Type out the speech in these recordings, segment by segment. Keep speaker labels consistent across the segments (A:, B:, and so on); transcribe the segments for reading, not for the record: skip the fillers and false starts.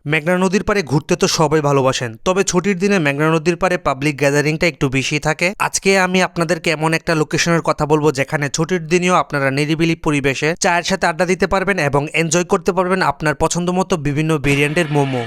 A: মেঘনা নদীর পাড়ে ঘুরতে তো সবাই ভালোবাসেন, তবে ছুটির দিনে মেঘনা নদীর পাড়ে পাবলিক গ্যাদারিংটা একটু বেশি থাকে। আজকে আমি আপনাদেরকে এমন একটা লোকেশনের কথা বলবো যেখানে ছুটির দিনেও আপনারা নিরিবিলি পরিবেশে চায়ের সাথে আড্ডা দিতে পারবেন এবং এনজয় করতে পারবেন আপনার পছন্দ মতো বিভিন্ন ভেরিয়েন্টের মোমো।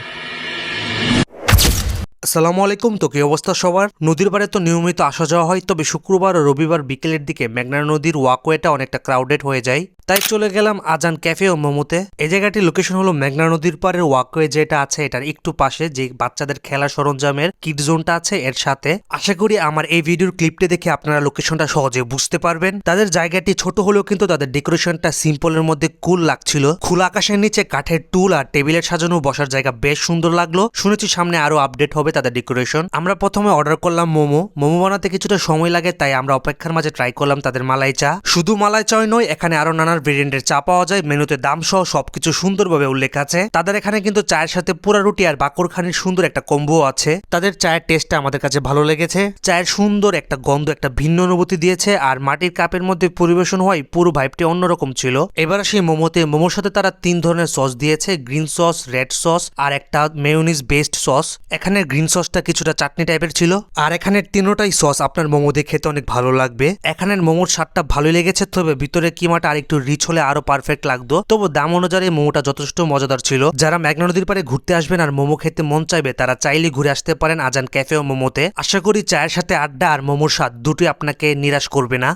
A: আসসালামু আলাইকুম। তো কি অবস্থা সবার? নদীর পাড়ে তো নিয়মিত আসা যাওয়া হয়, তবে শুক্রবার ও রবিবার বিকেলের দিকে মেঘনা নদীর ওয়াকওয়েটা অনেকটা ক্রাউডেড হয়ে যায়। তাই চলে গেলাম আজান ক্যাফে ও মোমোতে। এই জায়গাটির লোকেশন হলো মেঘনা নদীর পাড়ের ওয়াকওয়ে যেটা আছে এটার একটু পাশে, যে বাচ্চাদের খেলা সরঞ্জামের কিড জোনটা আছে এর সাথে। আশা করি আমার এই ভিডিওর ক্লিপটা দেখে আপনারা লোকেশনটা সহজে বুঝতে পারবেন। তাদের জায়গাটি ছোট হলেও কিন্তু তাদের ডেকোরেশনটা সিম্পলের মধ্যে কুল লাগছিল। খোলা আকাশের নিচে কাঠের টুল আর টেবিলের সাজানো বসার জায়গা বেশ সুন্দর লাগলো। শুনেছি সামনে আরো আপডেট হবে তাদের ডেকোরেশন। আমরা প্রথমে অর্ডার করলাম মোমো বানাতে কিছুটা সময় লাগে, তাই আমরা অপেক্ষার মাঝে ট্রাই করলাম তাদের মালাই চা। শুধু মালাই চাই নয়, এখানে আরো নানান ভেরিয়েন্টের চা পাওয়া যায়। মেনুতে দাম সহ সবকিছু সুন্দরভাবে উল্লেখ আছে। তাদের এখানে কিন্তু চায়ের সাথে পোড়া রুটি আর বাকরখানির সুন্দর একটা কম্বো আছে। তাদের চায়ের টেস্টটা আমাদের কাছে ভালো লেগেছে। চায়ের সুন্দর একটা গন্ধ একটা ভিন্ন অনুভূতি দিয়েছে, আর মাটির কাপের মধ্যে পরিবেশন হয় পুরো ভাইবটি অন্যরকম ছিল। এবার আসি মোমোতে। মোমোর সাথে তারা 3 ধরনের সস দিয়েছে, গ্রিন সস, রেড সস আর একটা মেয়োনিজ বেসড সস। এখানে গ্রিন সসটা কিছুটা চাটনি টাইপের ছিল, আর এখানের তিনোটাই সস আপনার মোমো দিয়ে খেতে অনেক ভালো লাগবে। এখানের মোমোর স্বাদটা ভালোই লেগেছে, তবে ভিতরে কিমাটা আর একটু রিচ হলে আরো পারফেক্ট লাগতো। তবু দাম অনুযায়ী মোমোটা যথেষ্ট মজাদার ছিল। যারা মেঘনা নদীর পাড়ে ঘুরতে আসবেন আর মোমো খেতে মন চাইবে তারা চাইলে ঘুরে আসতে পারেন আজান ক্যাফে ও মোমোতে। আশা করি চায়ের সাথে আড্ডা আর মোমোর স্বাদ দুটোই আপনাকে নিরাশ করবে না।